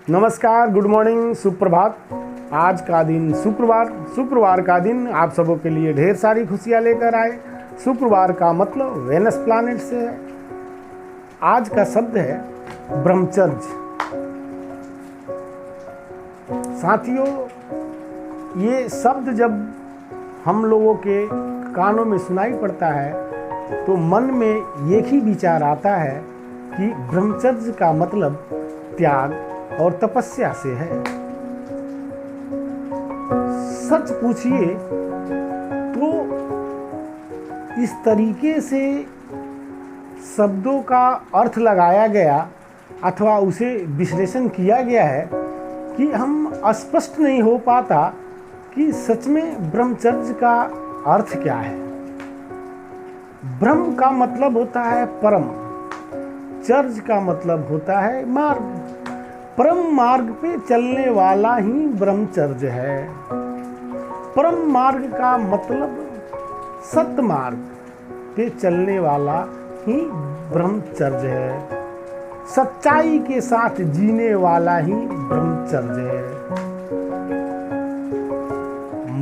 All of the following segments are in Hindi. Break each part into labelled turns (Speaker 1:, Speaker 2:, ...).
Speaker 1: नमस्कार, गुड मॉर्निंग, सुप्रभात। आज का दिन शुक्रवार का दिन आप सबों के लिए ढेर सारी खुशियाँ लेकर आए। शुक्रवार का मतलब वेनस प्लैनेट से है। आज का शब्द है ब्रह्मचर्य। साथियों, ये शब्द जब हम लोगों के कानों में सुनाई पड़ता है तो मन में एक ही विचार आता है कि ब्रह्मचर्य का मतलब त्याग और तपस्या से है। सच पूछिए तो इस तरीके से शब्दों का अर्थ लगाया गया अथवा उसे विश्लेषण किया गया है कि हम स्पष्ट नहीं हो पाता कि सच में ब्रह्मचर्य का अर्थ क्या है। ब्रह्म का मतलब होता है परम, चर्य का मतलब होता है मार्ग। परम मार्ग पे चलने वाला ही ब्रह्मचर्य है। परम मार्ग का मतलब सत्य मार्ग पे चलने वाला ही ब्रह्मचर्य है। सच्चाई के साथ जीने वाला ही ब्रह्मचर्य है।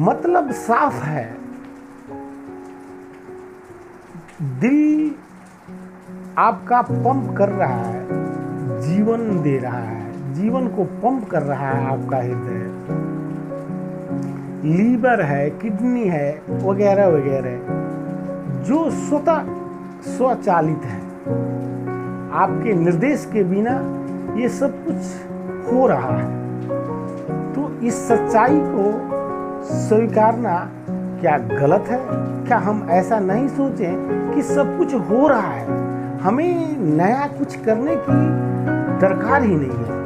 Speaker 1: मतलब साफ है। दिल आपका पंप कर रहा है, जीवन दे रहा है, जीवन को पंप कर रहा है आपका हृदय। लीवर है, किडनी है, वगैरह वगैरह जो स्वचालित है। आपके निर्देश के बिना ये सब कुछ हो रहा है। तो इस सच्चाई को स्वीकारना क्या गलत है? क्या हम ऐसा नहीं सोचें कि सब कुछ हो रहा है, हमें नया कुछ करने की दरकार ही नहीं है।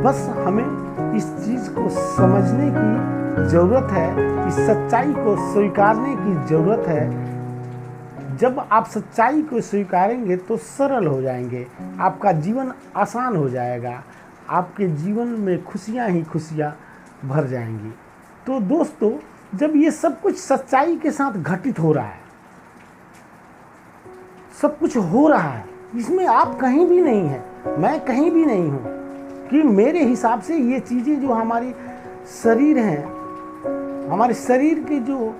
Speaker 1: बस हमें इस चीज़ को समझने की ज़रूरत है, इस सच्चाई को स्वीकारने की ज़रूरत है। जब आप सच्चाई को स्वीकारेंगे तो सरल हो जाएंगे, आपका जीवन आसान हो जाएगा, आपके जीवन में खुशियाँ ही खुशियाँ भर जाएंगी। तो दोस्तों, जब ये सब कुछ सच्चाई के साथ घटित हो रहा है, सब कुछ हो रहा है, इसमें आप कहीं भी नहीं हैं, मैं कहीं भी नहीं हूँ, कि मेरे हिसाब से ये चीज़ें जो हमारी शरीर हैं, हमारे शरीर के जो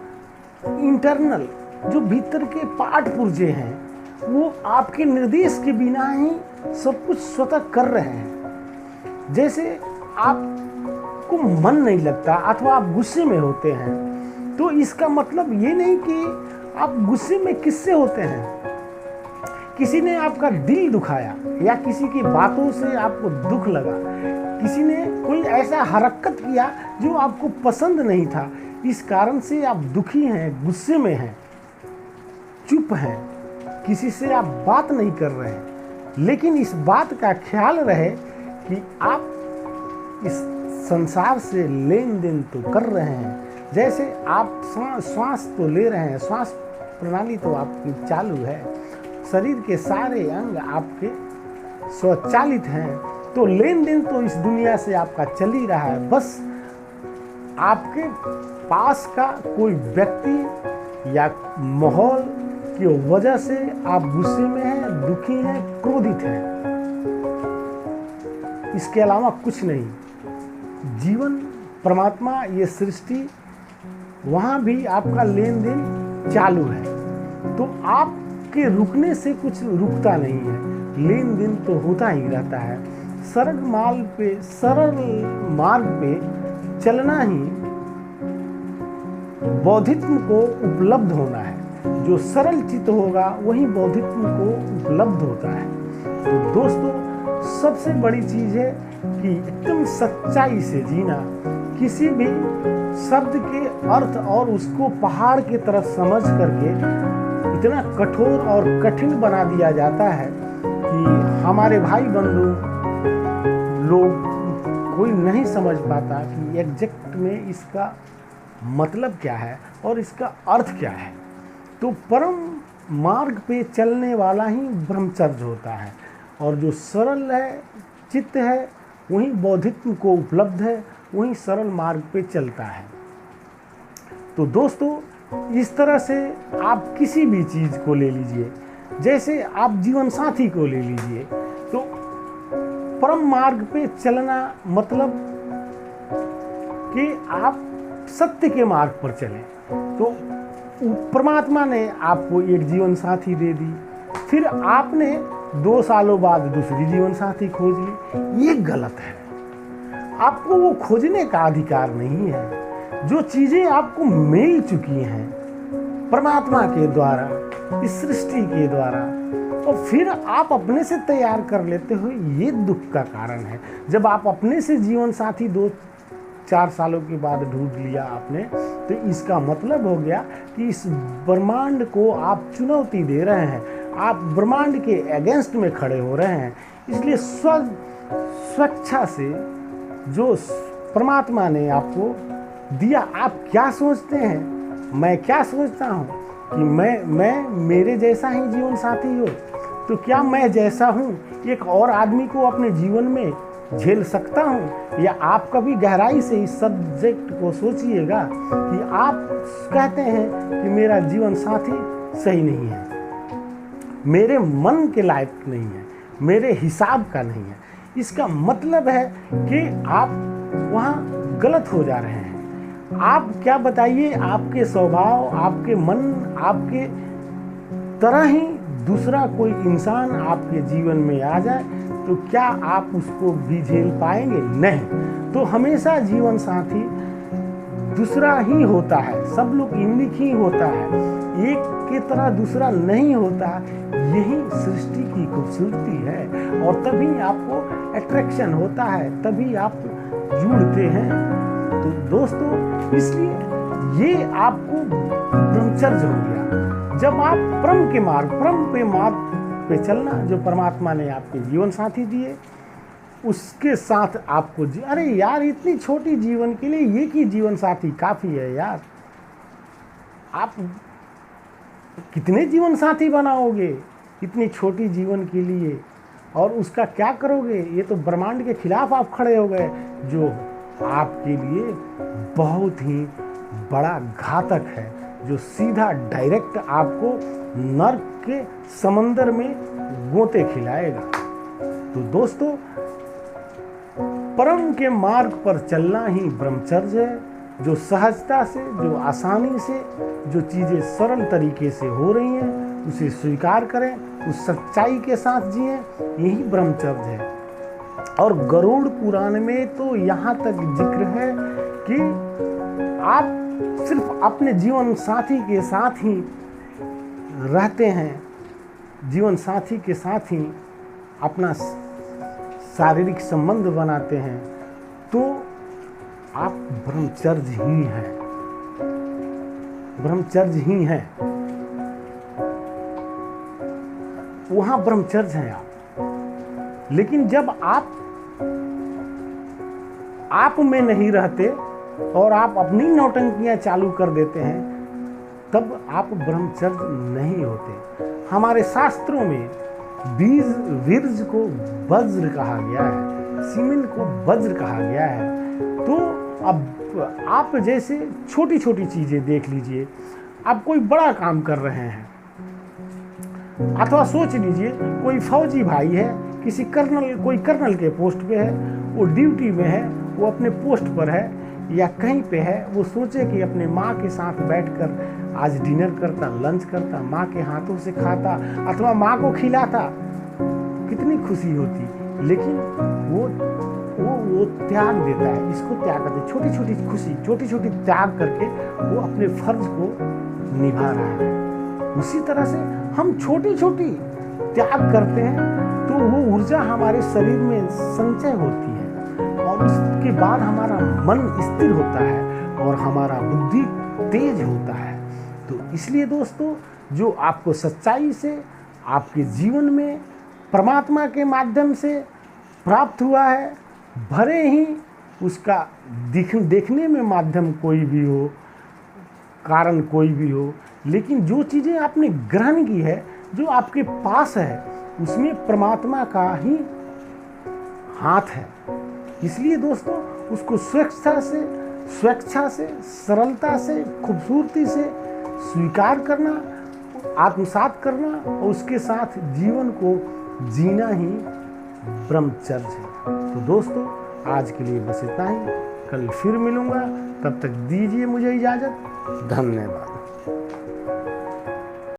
Speaker 1: इंटरनल, जो भीतर के पार्ट पुर्जे हैं, वो आपके निर्देश के बिना ही सब कुछ स्वतः कर रहे हैं। जैसे आपको मन नहीं लगता अथवा आप गुस्से में होते हैं, तो इसका मतलब ये नहीं कि आप गुस्से में किससे होते हैं। किसी ने आपका दिल दुखाया या किसी की बातों से आपको दुख लगा, किसी ने कोई ऐसा हरकत किया जो आपको पसंद नहीं था, इस कारण से आप दुखी हैं, गुस्से में हैं, चुप हैं, किसी से आप बात नहीं कर रहे हैं। लेकिन इस बात का ख्याल रहे कि आप इस संसार से लेन देन तो कर रहे हैं। जैसे आप श्वास तो ले रहे हैं, श्वास प्रणाली तो आपकी चालू है, शरीर के सारे अंग आपके स्वचालित हैं, तो लेन देन तो इस दुनिया से आपका चल ही रहा है। बस आपके पास का कोई व्यक्ति या माहौल की वजह से आप गुस्से में हैं, दुखी हैं, क्रोधित हैं, इसके अलावा कुछ नहीं। जीवन, परमात्मा, ये सृष्टि, वहाँ भी आपका लेन देन चालू है। तो आप के रुकने से कुछ रुकता नहीं है, लेन देन तो होता ही रहता है। सरल मार्ग पे चलना ही बौद्धित्व को उपलब्ध होना है। जो सरल चित्त होगा वही बौद्धित्व को उपलब्ध होता है। तो दोस्तों, सबसे बड़ी चीज़ है कि एकदम सच्चाई से जीना। किसी भी शब्द के अर्थ और उसको पहाड़ की तरफ समझ करके इतना कठोर और कठिन बना दिया जाता है कि हमारे भाई बंधु लोग कोई नहीं समझ पाता कि एग्जैक्ट में इसका मतलब क्या है और इसका अर्थ क्या है। तो परम मार्ग पे चलने वाला ही ब्रह्मचर्य होता है, और जो सरल है, चित्त है, वही बौद्धित्व को उपलब्ध है, वही सरल मार्ग पे चलता है। तो दोस्तों, इस तरह से आप किसी भी चीज़ को ले लीजिए, जैसे आप जीवन साथी को ले लीजिए, तो परम मार्ग पे चलना मतलब कि आप सत्य के मार्ग पर चलें। तो परमात्मा ने आपको एक जीवन साथी दे दी, फिर आपने 2 सालों बाद दूसरी जीवन साथी खोज ली, ये गलत है। आपको वो खोजने का अधिकार नहीं है। जो चीजें आपको मिल चुकी हैं परमात्मा के द्वारा, इस सृष्टि के द्वारा, और फिर आप अपने से तैयार कर लेते हो, ये दुख का कारण है। जब आप अपने से जीवन साथी 2-4 सालों के बाद ढूंढ लिया आपने, तो इसका मतलब हो गया कि इस ब्रह्मांड को आप चुनौती दे रहे हैं, आप ब्रह्मांड के अगेंस्ट में खड़े हो रहे हैं। इसलिए स्वेच्छा से जो परमात्मा ने आपको दिया, आप क्या सोचते हैं, मैं क्या सोचता हूँ कि मैं मेरे जैसा ही जीवन साथी हो, तो क्या मैं जैसा हूँ एक और आदमी को अपने जीवन में झेल सकता हूँ? या आप कभी गहराई से इस सब्जेक्ट को सोचिएगा कि आप कहते हैं कि मेरा जीवन साथी सही नहीं है, मेरे मन के लायक नहीं है, मेरे हिसाब का नहीं है। इसका मतलब है कि आप वहाँ गलत हो जा रहे हैं। आप क्या बताइए, आपके स्वभाव, आपके मन, आपके तरह ही दूसरा कोई इंसान आपके जीवन में आ जाए तो क्या आप उसको भी झेल पाएंगे? नहीं। तो हमेशा जीवन साथी दूसरा ही होता है, सब लोग यूनिक ही होता है, एक की तरह दूसरा नहीं होता। यही सृष्टि की खूबसूरती है, और तभी आपको अट्रैक्शन होता है, तभी आप जुड़ते हैं। तो दोस्तों, इसलिए ये आपको ब्रह्मचर्य हो गया। जब आप परम के मार्ग पे चलना, जो परमात्मा ने आपके जीवन साथी दिए, उसके साथ आपको अरे यार, इतनी छोटी जीवन के लिए एक ही जीवन साथी काफ़ी है यार। आप कितने जीवन साथी बनाओगे इतनी छोटी जीवन के लिए, और उसका क्या करोगे? ये तो ब्रह्मांड के खिलाफ आप खड़े हो गए, जो आपके लिए बहुत ही बड़ा घातक है, जो सीधा डायरेक्ट आपको नर्क के समंदर में गोते खिलाएगा। तो दोस्तों, परम के मार्ग पर चलना ही ब्रह्मचर्य है। जो सहजता से, जो आसानी से, जो चीज़ें सरल तरीके से हो रही हैं, उसे स्वीकार करें, उस सच्चाई के साथ जिएं, यही ब्रह्मचर्य है। और गरुड़ पुराण में तो यहाँ तक जिक्र है कि आप सिर्फ अपने जीवन साथी के साथ ही रहते हैं, जीवन साथी के साथ ही अपना शारीरिक संबंध बनाते हैं, तो आप ब्रह्मचर्य ही हैं, ब्रह्मचर्य ही हैं, वहां ब्रह्मचर्य हैं आप। लेकिन जब आप में नहीं रहते और आप अपनी नौटंकियां चालू कर देते हैं, तब आप ब्रह्मचर्य नहीं होते। हमारे शास्त्रों में वीर्य को वज्र कहा गया है, सीमेंट को वज्र कहा गया है। तो अब आप जैसे छोटी छोटी चीजें देख लीजिए, आप कोई बड़ा काम कर रहे हैं, अथवा सोच लीजिए कोई फौजी भाई है, कोई कर्नल के पोस्ट पे है, वो ड्यूटी में है, वो अपने पोस्ट पर है या कहीं पे है, वो सोचे कि अपने माँ के साथ बैठकर आज डिनर करता, लंच करता, माँ के हाथों से खाता अथवा माँ को खिलाता, कितनी खुशी होती। लेकिन वो त्याग देता है, इसको त्याग करते, छोटी छोटी खुशी, छोटी छोटी त्याग करके वो अपने फर्ज को निभा रहा है। उसी तरह से हम छोटी छोटी त्याग करते हैं तो वो ऊर्जा हमारे शरीर में संचय होती है, और उसके बाद हमारा मन स्थिर होता है और हमारा बुद्धि तेज होता है। तो इसलिए दोस्तों, जो आपको सच्चाई से आपके जीवन में परमात्मा के माध्यम से प्राप्त हुआ है, भले ही उसका देखने में माध्यम कोई भी हो, कारण कोई भी हो, लेकिन जो चीज़ें आपने ग्रहण की है, जो आपके पास है, उसमें परमात्मा का ही हाथ है। इसलिए दोस्तों, उसको स्वेच्छा से, सरलता से, खूबसूरती से स्वीकार करना, आत्मसात करना और उसके साथ जीवन को जीना ही ब्रह्मचर्य है। तो दोस्तों आज के लिए बस इतना ही, कल फिर मिलूंगा, तब तक दीजिए मुझे इजाज़त। धन्यवाद।